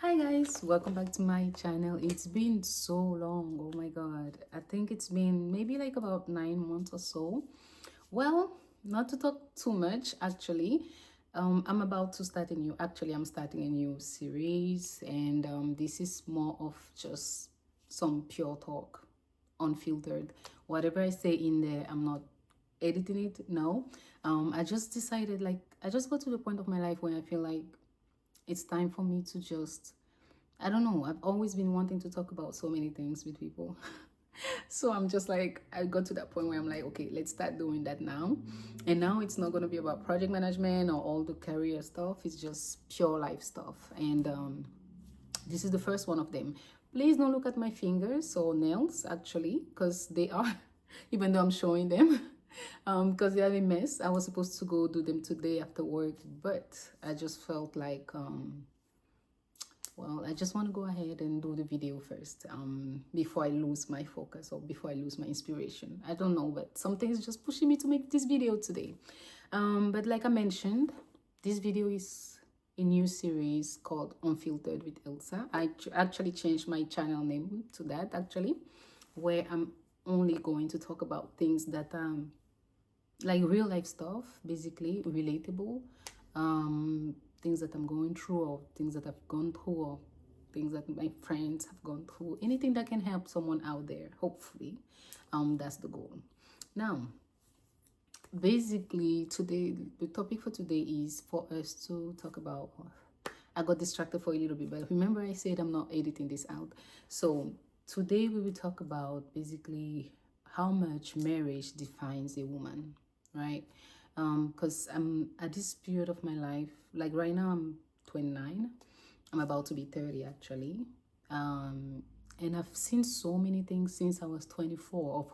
Hi guys, welcome back to my channel. It's been so long. Oh my god. I think it's been maybe like about 9 months or so. Well, not to talk too much actually. I'm about to start a new I'm starting a new series, and this is more of just some pure talk, unfiltered. Whatever I say in there, I'm not editing it. No. I just decided, like, I just got to the point of my life where I feel like it's time for me to just, I don't know, I've always been wanting to talk about so many things with people. So I'm just like, I got to that point where I'm like, okay, let's start doing that now. And now it's not going to be about project management or all the career stuff. It's just pure life stuff. And this is the first one of them. Please don't look at my fingers or nails, actually, because they are, even though I'm showing them, because they are a mess. I was supposed to go do them today after work, but I just felt like, well, I just want to go ahead and do the video first, before I lose my focus or before I lose my inspiration. I don't know, but something is just pushing me to make this video today. But like I mentioned, this video is a new series called Unfiltered with Elsa. I actually changed my channel name to that, actually, where I'm only going to talk about things that like real life stuff, basically relatable, things that I'm going through, or things that I've gone through, or things that my friends have gone through, anything that can help someone out there, hopefully. That's the goal. Now, basically today, the topic for today is for us to talk about, I got distracted for a little bit, but remember I said I'm not editing this out. So today we will talk about basically how much marriage defines a woman, right? Because I'm at this period of my life, like right now I'm 29. I'm about to be 30 actually. And I've seen so many things since I was 24,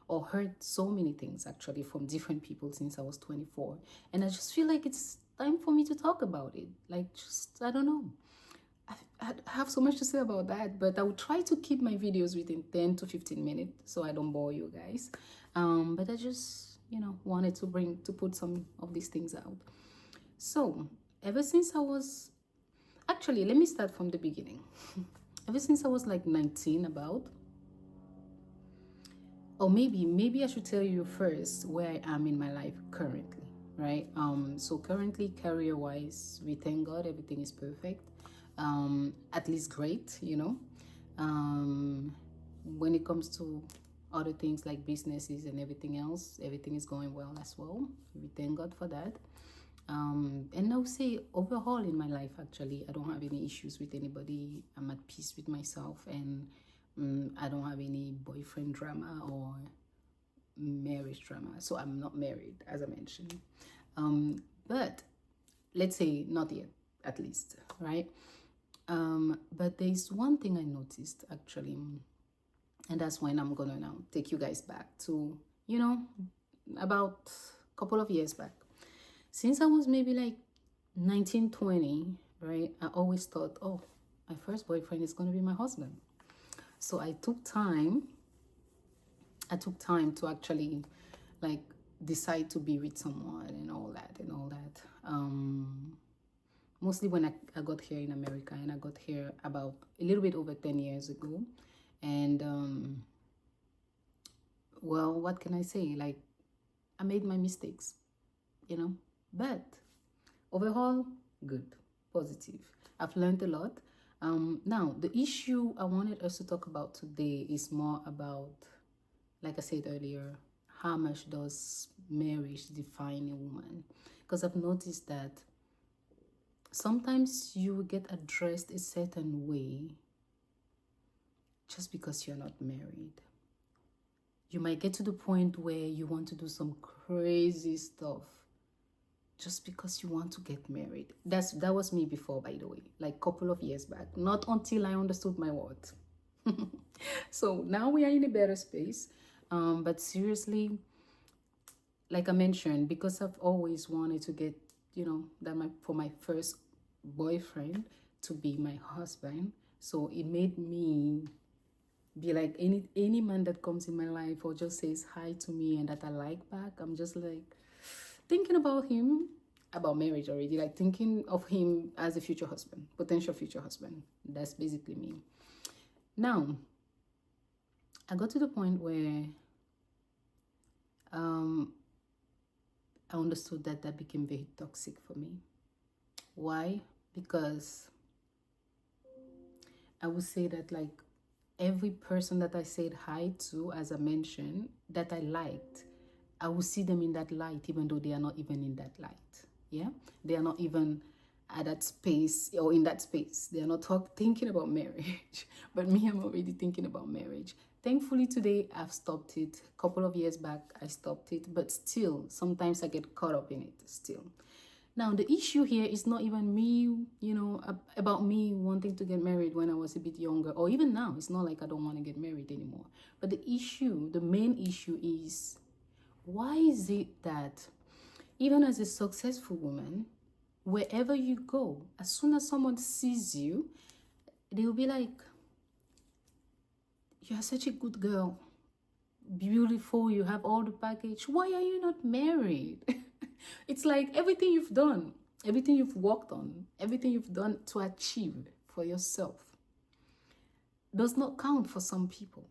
or heard so many things actually from different people since I was 24. And I just feel like it's time for me to talk about it. Like, just, I don't know. I have so much to say about that, but I will try to keep my videos within 10 to 15 minutes so I don't bore you guys. But I just, wanted to put some of these things out. So, ever since I was, actually, let me start from the beginning. Ever since I was like 19, about, or maybe I should tell you first where I am in my life currently, right? So currently, career wise, we thank God everything is perfect. At least great, when it comes to other things like businesses and everything else, everything is going well as well. We thank God for that. And I'll say overall in my life, actually, I don't have any issues with anybody. I'm at peace with myself, and I don't have any boyfriend drama or marriage drama. So I'm not married, as I mentioned. But let's say not yet, at least, right? But there's one thing I noticed actually, and that's when I'm gonna now take you guys back to, about a couple of years back. Since I was maybe like 19, 20, right? I always thought, oh, my first boyfriend is gonna be my husband. So I took time to actually, like, decide to be with someone and all that and all that. Mostly when I got here in America, and I got here about a little bit over 10 years ago. And well, what can I say? Like, I made my mistakes, but overall, good, positive. I've learned a lot. Now, the issue I wanted us to talk about today is more about, like I said earlier, how much does marriage define a woman? Because I've noticed that sometimes you get addressed a certain way just because you're not married. You might get to the point where you want to do some crazy stuff just because you want to get married. That was me before, by the way, like a couple of years back. Not until I understood my worth. So now we are in a better space. But seriously, like I mentioned, because I've always wanted to get, for my first boyfriend to be my husband. So it made me be like, any man that comes in my life or just says hi to me and that I like back, I'm just like thinking about him about marriage already, like thinking of him as a future husband, potential future husband. That's basically me. Now, I got to the point where I understood that that became very toxic for me. Why? Because I would say that, like, every person that I said hi to, as I mentioned, that I liked, I will see them in that light, even though they are not even in that light. Yeah, they are not even at that space or in that space. They are not thinking about marriage, but me, I'm already thinking about marriage. Thankfully, today I've stopped it. A couple of years back, I stopped it, but still, sometimes I get caught up in it. Still, now, the issue here is not even me, about me wanting to get married when I was a bit younger, or even now. It's not like I don't want to get married anymore. But the main issue is, why is it that even as a successful woman, wherever you go, as soon as someone sees you, they'll be like, you're such a good girl, beautiful, you have all the package. Why are you not married? It's like everything you've done, everything you've worked on, everything you've done to achieve for yourself does not count for some people.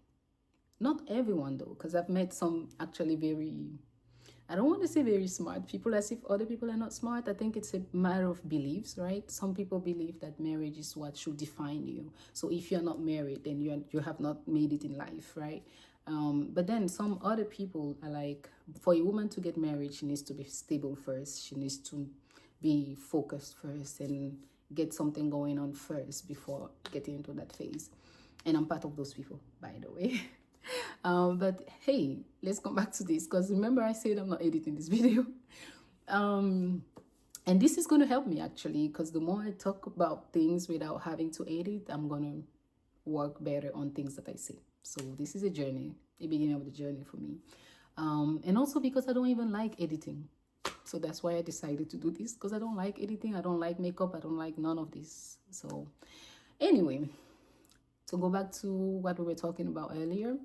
Not everyone, though, because I've met some actually I don't want to say very smart people, as if other people are not smart. I think it's a matter of beliefs, right? Some people believe that marriage is what should define you. So if you're not married, then you have not made it in life, right? But then some other people are like, for a woman to get married, she needs to be stable first. She needs to be focused first and get something going on first before getting into that phase. And I'm part of those people, by the way. But hey, let's come back to this, because remember I said I'm not editing this video. And this is going to help me, actually, because the more I talk about things without having to edit, I'm going to work better on things that I say. So this is a journey, a beginning of the journey for me. And also because I don't even like editing. So that's why I decided to do this, because I don't like editing. I don't like makeup. I don't like none of this. So anyway, to go back to what we were talking about earlier,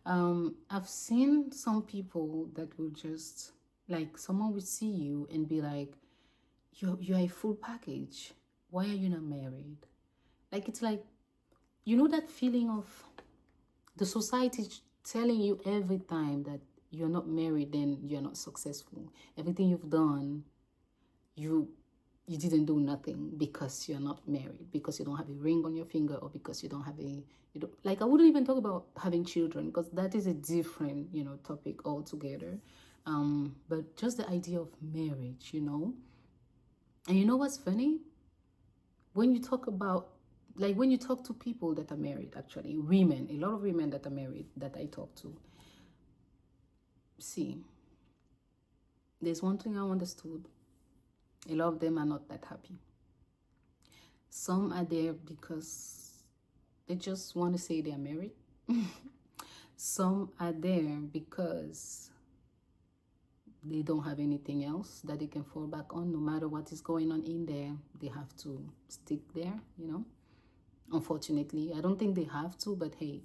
I've seen some people that will just, like, someone will see you and be like, you're a full package. Why are you not married? Like, it's like, that feeling of the society telling you every time that you're not married, then you're not successful. Everything you've done, you didn't do nothing because you're not married, because you don't have a ring on your finger, or because you don't have I wouldn't even talk about having children, because that is a different, topic altogether. But just the idea of marriage, And you know what's funny? When you talk about, when you talk to people that are married, actually, women, a lot of women that are married that I talk to, see, there's one thing I understood. A lot of them are not that happy. Some are there because they just want to say they are married. Some are there because they don't have anything else that they can fall back on. No matter what is going on in there, they have to stick there, Unfortunately, I don't think they have to, but hey,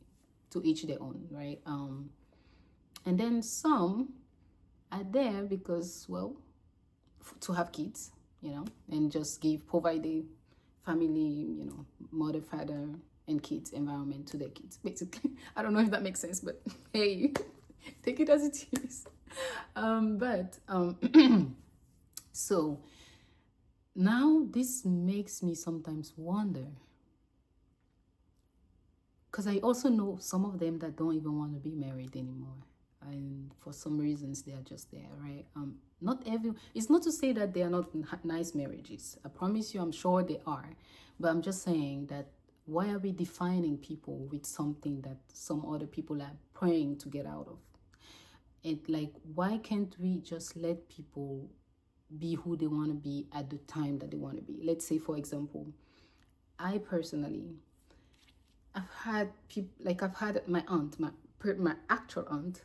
to each their own, right? And then some are there because, well, to have kids, and just provide a family, mother, father, and kids environment to their kids, basically. I don't know if that makes sense, but hey, take it as it is. So now this makes me sometimes wonder, because I also know some of them that don't even want to be married anymore, and for some reasons they are just there, right? It's not to say that they are not nice marriages. I promise you, I'm sure they are, but I'm just saying that, why are we defining people with something that some other people are praying to get out of? Why can't we just let people be who they want to be at the time that they want to be? Let's say, for example, I personally, I've had my aunt, my actual aunt,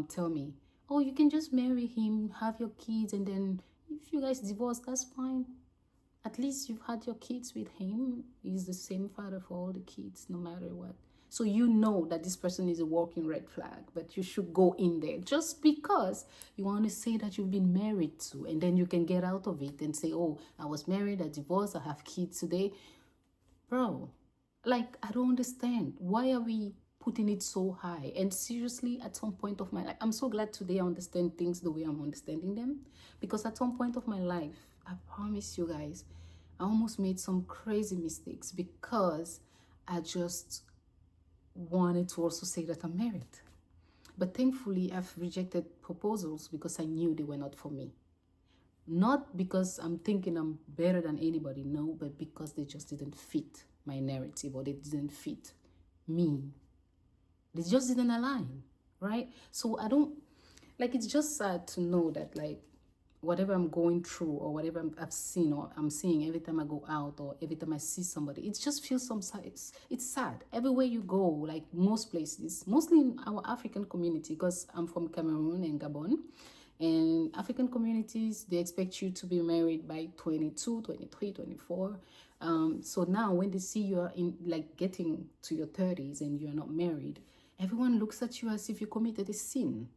tell me, oh, you can just marry him, have your kids, and then if you guys divorce, that's fine. At least you've had your kids with him. He's the same father for all the kids, no matter what. So you know that this person is a walking red flag, but you should go in there just because you want to say that you've been married to, and then you can get out of it and say, oh, I was married, I divorced, I have kids today. Bro, like, I don't understand. Why are we putting it so high? And seriously, at some point of my life, I'm so glad today I understand things the way I'm understanding them, because at some point of my life, I promise you guys, I almost made some crazy mistakes because I just wanted to also say that I'm married. But thankfully, I've rejected proposals because I knew they were not for me. Not because I'm thinking I'm better than anybody, no, but because they just didn't fit my narrative, or they didn't fit me. They just didn't align, right? So I don't, like, it's just sad to know that, like, whatever I'm going through, or whatever I've seen, or I'm seeing every time I go out, or every time I see somebody, it just feels it's sad. Everywhere you go, like most places, mostly in our African community, because I'm from Cameroon and Gabon, and African communities, they expect you to be married by 22, 23, 24. So now when they see you're in, like, getting to your 30s and you're not married, everyone looks at you as if you committed a sin.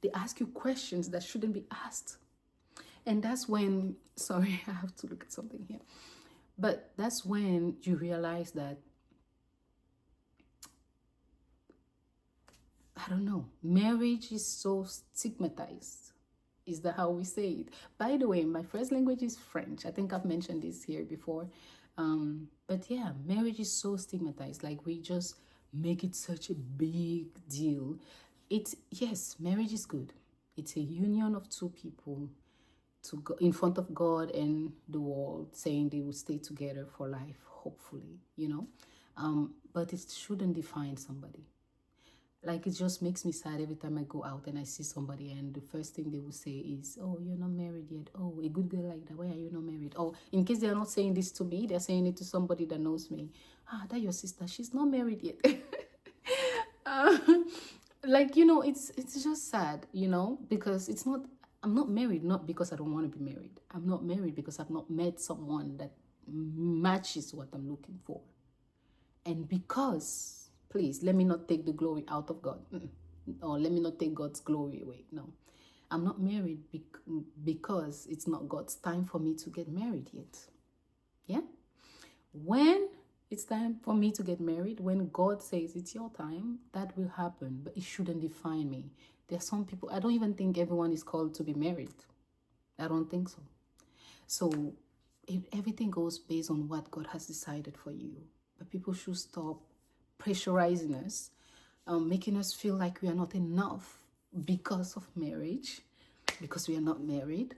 They ask you questions that shouldn't be asked. And that's when, sorry, I have to look at something here. But that's when you realize that, I don't know, marriage is so stigmatized. Is that how we say it? By the way, my first language is French. I think I've mentioned this here before. But yeah, marriage is so stigmatized. Like, we just make it such a big deal. Yes, marriage is good. It's a union of two people to go in front of God and the world, saying they will stay together for life, hopefully, but it shouldn't define somebody. Like, it just makes me sad every time I go out and I see somebody, and the first thing they will say is, oh, you're not married yet. Oh, a good girl like that, why are you not married? Oh, in case they're not saying this to me, they're saying it to somebody that knows me. Ah, that your sister, she's not married yet. uh, like, it's just sad, because I'm not married not because I don't want to be married. I'm not married because I've not met someone that matches what I'm looking for. And because, please, let me not take the glory out of God. Or let me not take God's glory away. No, I'm not married because it's not God's time for me to get married yet. Yeah? When it's time for me to get married, when God says it's your time, that will happen. But it shouldn't define me. There are some people, I don't even think everyone is called to be married. I don't think so. So everything goes based on what God has decided for you. But people should stop pressurizing us, making us feel like we are not enough because of marriage, because we are not married.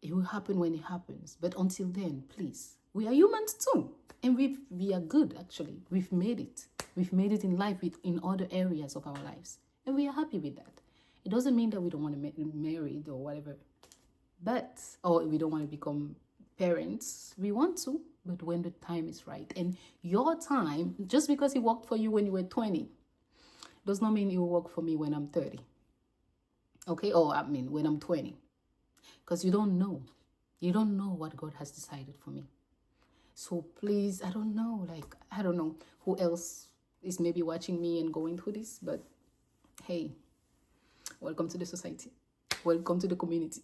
It will happen when it happens. But until then, please, we are humans too. And we are good, actually. We've made it. We've made it in life, in other areas of our lives. And we are happy with that. It doesn't mean that we don't want to be married or whatever. Or we don't want to become parents. We want to, but when the time is right. And your time, just because it worked for you when you were 20, does not mean it will work for me when I'm 30. Okay? Or when I'm 20. Because you don't know. You don't know what God has decided for me. So please, I don't know who else is maybe watching me and going through this, but hey, welcome to the society. Welcome to the community.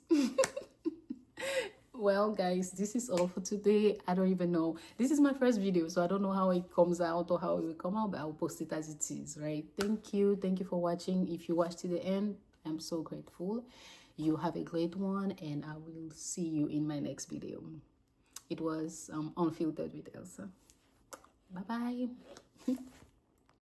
Well, guys, this is all for today. I don't even know. This is my first video, so I don't know how it comes out or how it will come out, but I'll post it as it is, right? Thank you. Thank you for watching. If you watched to the end, I'm so grateful. You have a great one, and I will see you in my next video. It was Unfiltered with Elsa. Bye-bye.